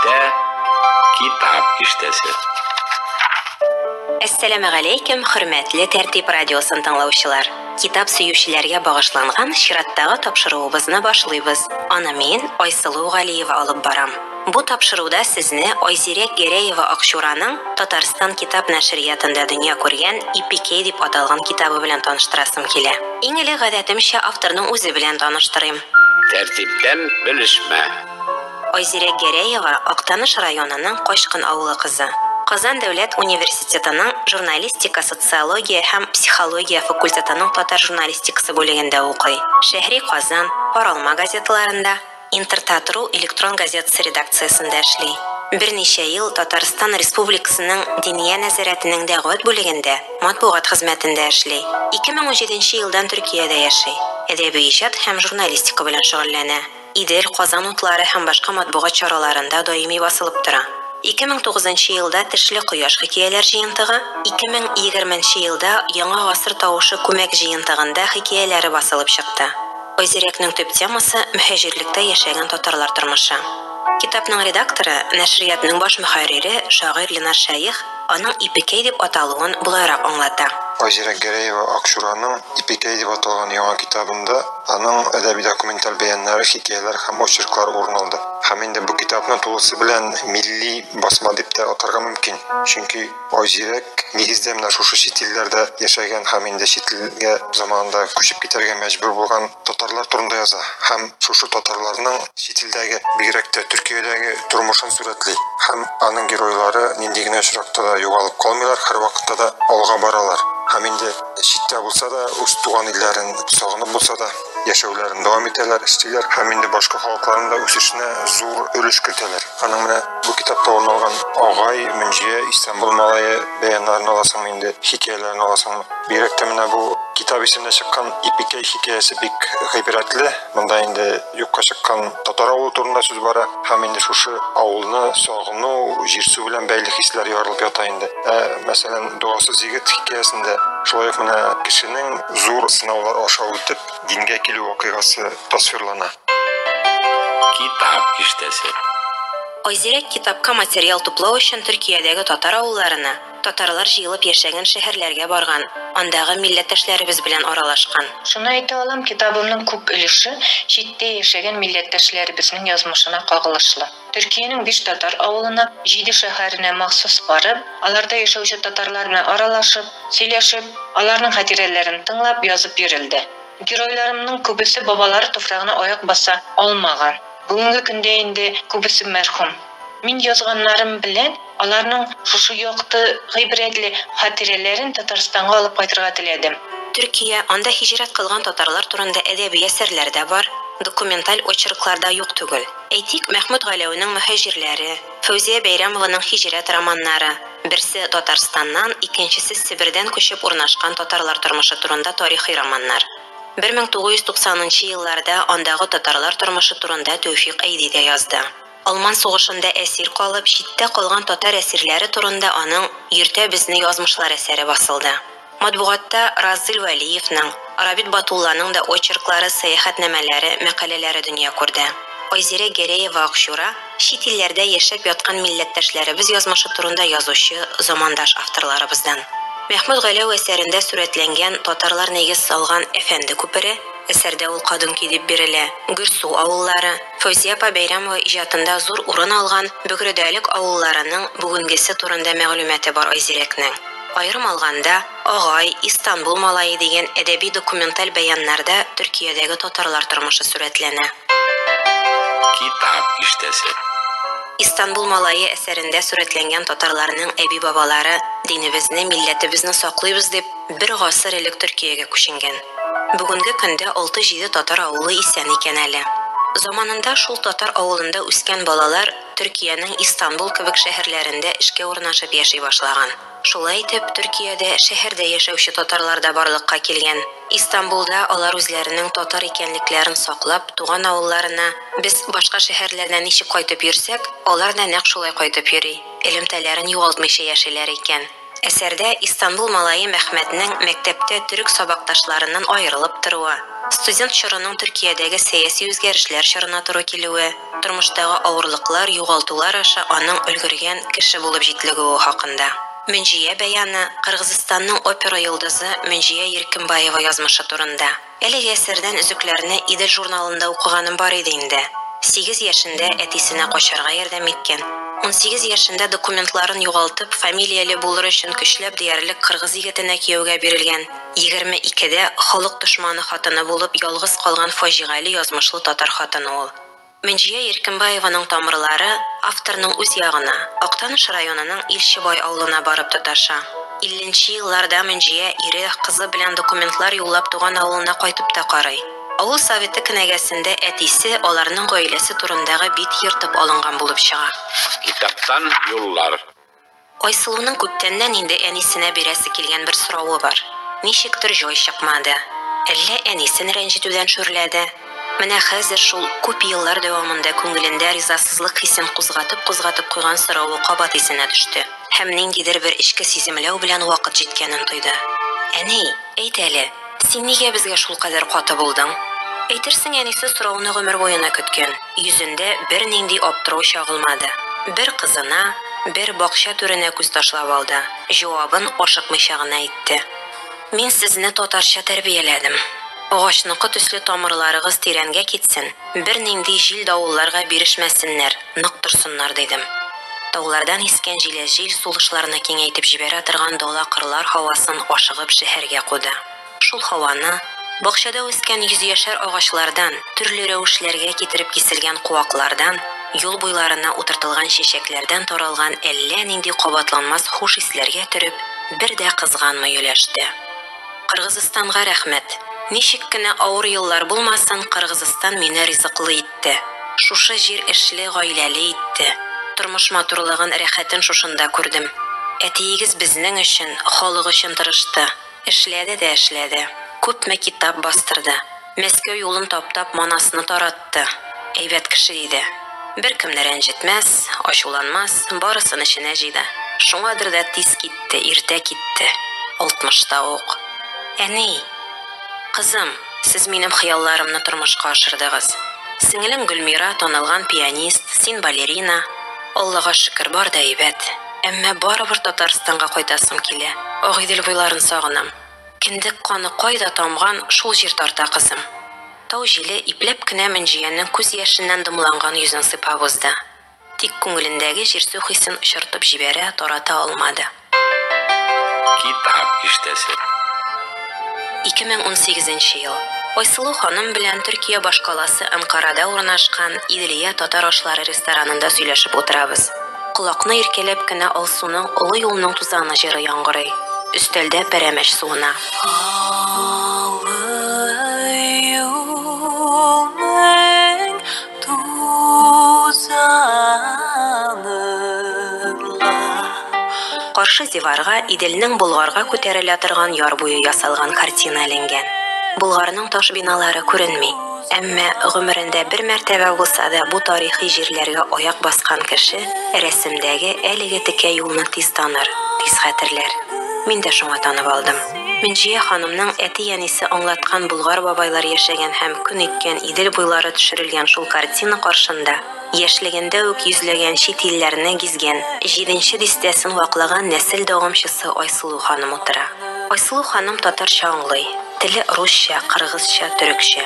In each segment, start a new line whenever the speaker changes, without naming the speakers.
Нәшриятта китап киштәсе.
Әссәламу алейкум, хөрмәтле Тәртип радиосын тыңлаучылар. Китап сөючеләргә багышланган чираттагы тапшыруыбызны башлыйбыз. Аны мин, Айсылу Галиева алып барам. Бу тапшыруда сезне Айзирә Гәрәева Акчураның Татарстан китап нәшриятында дөнья күргән «Ипекей» дип аталган китабы белән таныштырасым килә. Иң элек гадәтемчә авторның үзе белән таныштырыйм.
Тәртиптән белешмә.
Айзирә Гәрәева Актаныш районының Качкын авылы кызы. Казан дәүләт университетының журналистика, социология һәм психология факультетының татар журналистикасы бүлегендә укый. Шәһри Казан, Паралма газеталарында, Интертатру электрон газетасы редакциясында эшли. Берничә ел Татарстан Республикасының Диния нәзарәтенең дәгъват бүлегендә матбугат хезмәтендә эшли. 2017 елдан Төркиядә яши. Әдәби иҗат һәм журналистика белән шөгыльләнә. Идел, Казан утлары һәм башка матбугат чараларында даими басылып тора. 2009 елда Тешле кояш хикәяләр җыентыгы, 2020 елда Яңа гасыр тавышы күмәк җыентыгында хикәяләре басылып чыкты. Айзирәкнең төп темасы мөхәҗирлектә яшәгән татарлар тормышы. Китапның редакторы, нәшриятның баш мөхәррире шагыйрь Ленар Шәйх аның «Ипекей» дип аталуын булайрак аңлата.
Айзирә Гәрәева Акчураның «Ипекей» дип аталган яңа китабында аның әдәби документаль бәяннәре, хикәяләр һәм очерклар урын алды. Һәм инде бу китапны тулысы белән милли басма дип тә атарга мөмкин. Чөнки Айзирә нигездә менә шушы чит илләрдә яшәгән һәм инде чит илгә заманында күчеп китәргә мәҗбүр булган татарлар турында яза. Һәм шушы татарларның чит илдәге, бигрәк тә Төркиядәге тормышын сурәтли. Һәм аның геройлары нинди генә очракта да югалып калмыйлар, һәр вакытта да алга баралар. Һәм инде читтә булса да, үз туган илләрен сагынып булса да, яшәүләрен дәвам итәләр, истиләр, һәм инде башка халыкларның да үсешенә зур өлеш кертәләр. Аның менә бу китапта урналган Агай, Мөнҗия, Истанбул малае бәяннарын аласың инде, хикәяләрен аласың. Бигрәк тә менә бу китап исемендә чыккан «Ипекей» хикәясе бик гыйбрәтле. Монда инде юкка чыккан татар авылы турында сүз бара, һәм инде шушы авылны сагыну, җир-су белән бәйле хисләр ярылып ята инде. Мәсәлән, Дуасыз егет хикәясендә шулай менә кешенең зур сынаулар аша үтеп дингә килү вакыйгасы тасвирлана.
Китап киштәсе.
Айзирә китапка материал туплау өчен Төркиядәге татар авылларына, татарлар җыелып яшәгән шәһәрләргә барган, андагы милләттәшләребез белән аралашкан.
Шуны әйтә алам, китабымның күп өлеше читтә яшәгән милләттәшләребезнең язмышына кагылышлы. Төркиянең 5 татар авылына, 7 шәһәренә махсус барып, аларда яшәүче татарлар белән аралашып, сөйләшеп, аларның хатирәләрен тыңлап язып йөрелде. Геройларымның күбесе бабалары туфрагына аяк баса алмаган. Бүгенге көндә инде күбесе мәрхүм. Мин язганнарым белән аларның шушы якты гыйбрәтле хатирәләрен Татарстанга алып кайтырга теләдем.
Төркия анда һиҗрәт кылган татарлар турында әдәби әсәрләр дә бар, документаль очерклар да юк түгел. Әйтик, Мәхмүд Галәүнең «Мөхәҗирләре», Фәүзия Бәйрәмованың «Һиҗрәт» романнары, берсе Татарстаннан, икенчесе Себердән күчеп урнашкан татарлар тормышы турында тарихи романнар. 1990 елларда андагы татарлар тормышы турында Тәүфик Әйди дә язды. Алман сугышында әсир калып, читтә калган татар әсирләре турында аның «Йөртә безне язмышлар» әсәре басылды. Матбугатта Разил Вәлиевнең, Рабит Батулланың да очерклары, сәяхәтнамәләре, мәкаләләре дөнья күрде. Айзирә Гәрәева Акчура чит илләрдә яшәп яткан милләттәшләребез язмышы турында язучы, замандаш авторларыбыздан. Мәхмүд Галәү әсәрендә сурәтләнгән татарлар нигез салган Әфәнде күпере, әсәрдә ул Кадымки дип бирелә, Гөрсу авыллары, Фәүзия апа Бәйрәмова иҗатында зур урын алган Бөгрәдәлек авылларының бүгенгесе турында мәгълүматы бар Айзирәкнең. Айрым алганда, Агай, Истанбул малае дигән әдәби документаль бәяннарда Төркиядәге татарлар тормышы сурәтләнә.
Китап киштәсе.
Истанбул малае әсәрендә сурәтләнгән татарларның әби-бабалары динебезне, милләтебезне саклыйбыз дип бер гасыр элек Төркиягә күченгән. Бүгенге көндә 6-7 татар авылы исән икән әле. Заманында шул татар авылында үскән балалар Төркиянең Истанбул кебек шәһәрләрендә эшкә урнашып яши башлаган. Шулай итеп, Төркиядә шәһәрдә яшәүче татарлар да барлыкка килгән. Истанбулда алар үзләренең татар икәнлекләрен саклап, туган авылларына, без башка шәһәрләрдән ничек кайтып йөрсәк, алар да нәкъ шулай кайтып йөри. Элемтәләрен югалтмыйча яшиләр икән. Әсәрдә Истанбул малае Мәхмәтнең мәктәптә төрек сабакташларыннан аерылып торуы, Студент чорының Төркиядәге сәяси үзгәрешләр чорына туры килүе, тормыштагы авырлыклар, югалтулар аша аның өлгергән кеше булып җитлегүе хакында. Мөнҗия бәяны Кыргызстанның опера йолдызы Мөнҗия Еркенбаева язмышы турында. Әлеге әсәрдән үзекләрне Идел журналында укыганым бар иде инде. 8 яшендә әтисенә качарга ярдәм иткән. 18 яшендә документларын югалтып, фамилияле булыр өчен көчләп диярлек кыргыз егетенә кияүгә бирелгән. 22дә халык дошманы хатыны булып ялгыз калган фаҗигали язмышлы татар хатыны ул. Мөнҗия Еркенбаеваның тамырлары авторның үз ягына, Актаныш районының Илчебай авылына барып тоташа. 50нче елларда Мөнҗия ире, кызы белән документлар юллап туган авылына кайтып та карый. Авыл советы кенәгәсендә әтисе аларның гаиләсе турындагы бит йыртып алынган булып чыга.
Китаптан юллар.
Айсылуның күптәннән инде әнисенә бирәсе килгән бер соравы бар. Ничектер җай чыкмады. Әллә әнисен рәнҗетүдән шүрләде. Менә хәзер шул күп еллар дәвамында күңелендә ризасызлык хисен кузгатып куйган соравы кабат исенә төште. Һәм ниндидер бер ичке сиземләү белән вакыт җиткәнен тойды. Әни, әйт әле, син нигә безгә шул кадәр каты булдың? Әйтерсең, әнисе соравыны гомер буена көткән. Йөзендә бер нинди аптырау чагылмады. Бер кызына, бер бакча түренә күз ташлап алды. Җавабын ашыкмыйча гына әйтте. Мин сезне татарча тәрбияләдем. Агачныкы төсле тамырларыгыз тирәнгә китсен, бер нинди җил давылларга бирешмәсеннәр, нык торсыннар дидем. Таулардан искән җиләс җил сулышларны киңәйтеп җибәрә торган дала кырлар һавасын ашыгып шәһәргә куды. Шул һаваны бакчада үскән 100 яшәр агачлардан, төрле рәвешләргә китереп киселгән куаклардан, юл буйларына утыртылган чәчәкләрдән таралган әллә нинди кабатланмас хуш исләргә төреп, бер дә кызганмы юләште. Кыргызстанга рәхмәт. Ничек кенә авыр еллар булмасын, Кыргызстан мине ризыклы итте. Шушы җир эшле, гаиләле итте. Тормыш матурлыгын, рәхәтен шушында күрдем. Әтиегез безнең өчен, халык өчен тырышты. Эшләде дә эшләде. Күпме китап бастырды. Мәскәү юлын таптап манасны таратты. Әйбәт кеше иде. Бер кемне рәнҗетмәс, ачуланмас, барысын эченә җыйды. Шуңадыр да тиз китте, иртә китте. 60та ук. Әни, кызым, сез минем хыялларымны тормышка ашырдыгыз. Сеңелем Гөлмира танылган пианист, син балерина. Аллага шөкер, бар да әйбәт. Әмма барыбер Татарстанга кайтасым килә. Агыйдел буйларын сагынам. Киндек каны кайда тамган, шул җир тарта кызым. Тау җиле ипләп кенә Мөнҗиянең күз яшеннән дымланган йөзен сыйпап узды. Тик күңелендәге җирсү хисен очыртып җибәрә, тарата алмады.
Китап иштәсе.
2018 ел. Айсылу ханым белән Төркия башкаласы Анкарада урнашкан Иделия татар ашлары ресторанында сөйләшеп утырабыз. Колакны иркәләп кенә Алсуның олы юлның тузаны җыры яңгырый. Өстәлдә пәрәмәч суына. Каршы диварга Иделнең Болгарга күтәрелә торган яр буе ясалган картина эленгән. Болгарның таш биналары күренми, әмма гомерендә бер мәртәбә булса да бу тарихи җирләргә аяк баскан кеше рәсемдәге әлеге текә юлны тиз таныр, тиз хәтерләр. Мин дә шуңа танып алдым. Мөнҗия ханымның әти-әнисе аңлаткан Болгар бабайлар яшәгән һәм көн иткән Идел буйлары төшерелгән шул картина каршында яшьлегендә үк йөзләгән чит илләрне гизгән, 7нче дистәсен ваклаган нәсел дәвамчысы Айсылу ханым утыра. Айсылу ханым татарча аңлый, теле русча, кыргызча, төрекчә.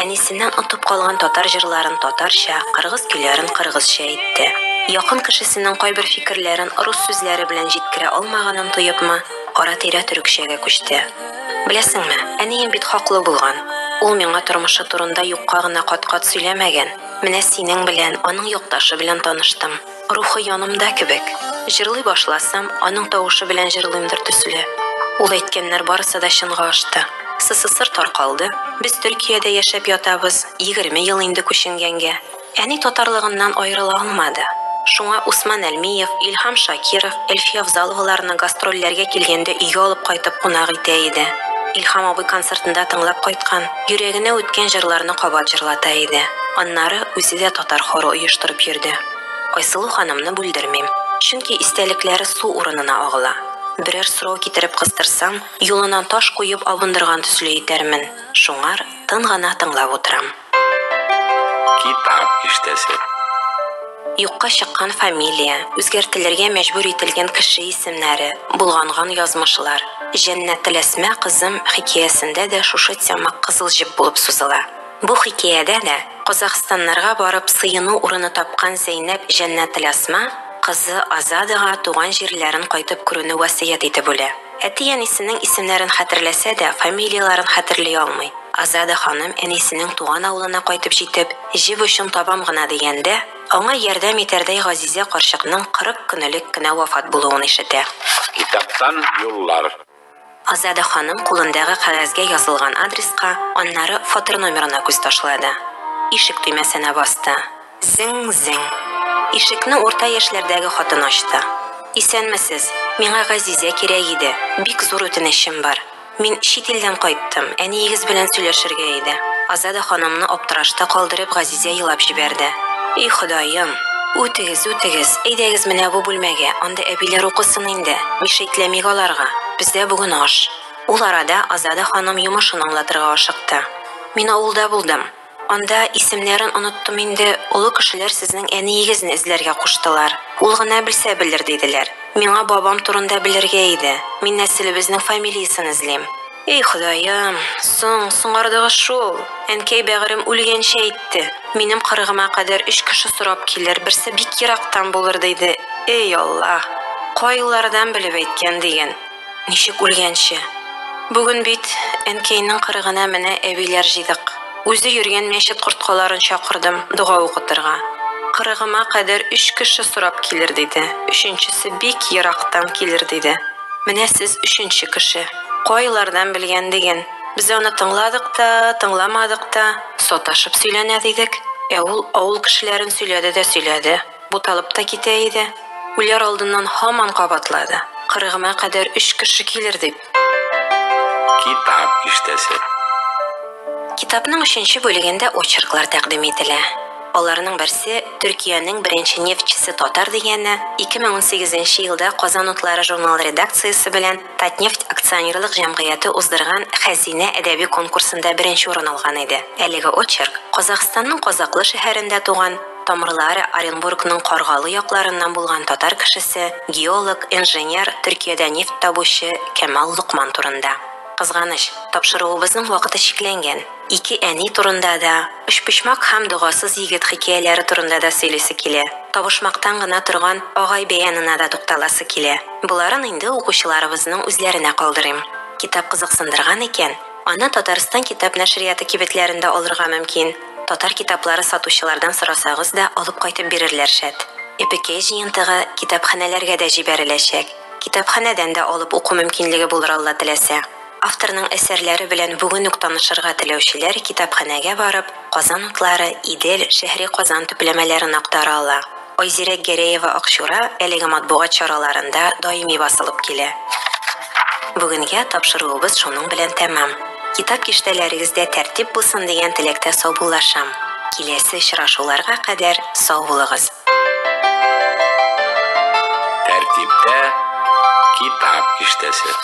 Әнисеннән отып калган татар җырларын татарча, кыргыз көйләрен кыргызча әйтте. Якын кешесенең кайбер фикерләрен рус сүзләре белән җиткерә алмаганын тоепмы, ара-тирә төрекчәгә күчте. Беләсеңме, әнием бит хаклы булган. Ул миңа тормышы турында юкка гына кат-кат сөйләмәгән. Менә синең белән, аның якташы белән таныштым. Рухы янымда кебек. Җырлый башласам, аның тавышы белән җырлыймдыр төсле. Ул әйткәннәр барысы да чынга ашты. СССР таркалды. Без Төркиядә яшәп ятабыз. 20 ел инде күченгәнгә. Әни татарлыгыннан аерыла алмады. Шуңа Усман Әлмиев, Илһам Шакиров, Эльфия Авзаловаларны гастрольләргә килгәндә өйгә алып кайтып кунак итә иде. Илһам абый концертында тыңлап кайткан, йөрәгенә үткән җырларны кабат җырлата иде. Аннары үзе дә татар хоры оештырып йөрде. Айсылу ханымны бүлдермим, чөнки истәлекләре су урынына агыла. Берәр сорау китереп кыстырсам, юлынан таш куеп абындырган төсле итәрмен. Шуңар тын гына тыңлап утырам.
Китап киштәсе.
Юкка чыккан фамилия, үзгәртелергә мәҗбүр ителгән кеше исемнәре, булганган язмышлар. Җәннәтел Әсма кызым хикәясендә дә шушы тема кызыл җеп булып сузыла. Бу хикәядә дә Казакъстаннарга барып сыену урыны тапкан Зәйнәп Җәннәтел Әсма кызы Азадага туган җирләрен кайтып күрүне васыят итеп үлә. Әти-әнисенең исемнәрен хәтерләсә дә, фамилияларын хәтерли алмый. Азада ханым әнисенең туган авылына кайтып җитеп, җив өчен табам гына дигәндә, аңа ярдәм итәрдәй Газизә карчыкның 40 көнлек кенә вафат булуын ишетә.
Китаптан юллар.
Азада ханым кулындагы кәгазьгә язылган адреска, аннары фатир номерына күз ташлады. Ишек төймәсенә басты. Зиң-зиң. Ишекне урта яшьләрдәге хатын ачты. Исәнмесез? Миңа Газизә кирәк иде. Бик зур үтенечем бар. Мин чит илдән кайттым. Әниегез белән сөйләшергә иде. Азада ханымны аптырашта калдырып Газизә елап җибәрде. И Ходаем, үтегез, әйдәгез менә бу бүлмәгә. Анда әбиләр укысын инде. Мишәйтләмик аларга. Бездә бүген аш. Ул арада Азада ханым йомышын аңлатырга ашыкты. Мин авылда булдым. Анда исемнәрен оныттым инде. Улы кешеләр сезнең әниегезне эзләргә куштылар. Ул гына белсә белер диделәр. Миңа бабам турында белергә иде. Мин нәселебезнең фамилиясын эзлим. Эй Ходаем, соңардыгы шул. Әнкәй бәгырем үлгәнчә әйтте. Минем кырыгыма кадәр 3 кеше сорап килер, берсе бик ерактан булыр диде. Эй Аллаһ, кайлардан белеп әйткән диген. Ничек үлгәнче? Бүген бит әнкәйнең кырыгына менә әбиләр җыйдык. Үзе йөргән мәчет корткаларын чакырдым дуга укытырга. Кырыгыма кадәр 3 кеше сорап килер диде. Өченчесе бик ерактан килер диде. Менә сез 3нче кеше. Кайлардан белгән диген. Без аны тыңладык та, тыңламадык та, саташып сөйләнә дидек. Ул авыл кешеләрен сөйләде. Буталып та китә иде. Үләр алдыннан һаман кабатлады. Кырыгыма кадәр 3 кеше килер дип.
Китап киштәсе.
Китапның 3нче бүлегендә очерклар тәкъдим ителә. Аларның берсе Төркиянең беренче нефтчесе Татар дигәне 2018 елда Казан утлары журнал редакциясе белән Татнефть акционерлык җәмгыяте уздырган Хәзинә әдәби конкурсында беренче урын алган иде. Әлеге очерк Казакъстанның Казаклы шәһәрендә туган, тамырлары Оренбургның Каргалы якларыннан булган татар кешесе, геолог, инженер, Төркиядә нефть табучы Кәмал Лукман турында. Кызганыч, тапшыруыбызның вакыты чикләнгән. 2 әни турында да, Өчпочмак һәм дугасыз егет хикәяләре турында да сөйлисе килә. Табышмактан гына торган агай бәянына да тукталасы килә. Буларын инде укучыларыбызның үзләренә калдырыйм. Китап кызыксындырган икән, аны Татарстан китап нәшрияты кибетләрендә алырга мөмкин. Татар китаплары сатучылардан сорасагыз да алып кайтып бирерләр шәт. Эпикей җыентыгы китапханәләргә дә җибәреләчәк. Китапханәдән дә алып уку мөмкинлеге булыр Алла теләсә. Авторның әсәрләре белән бүген үк танышырга теләүчеләр китапханәгә барып, Казан утлары, Идел, Шәһри Казан төпләмәләрен актара ала. Айзирә Гәрәева Акчура әлеге матбугат чараларында даими басылып килә. Бүгенгә тапшыруыбыз шуның белән тәмам. Китап киштәләрегездә тәртип булсын дигән теләктә саубуллашам. Киләсе очрашуларга кадәр сау булыгыз.
Тәртиптә китап киштәсе.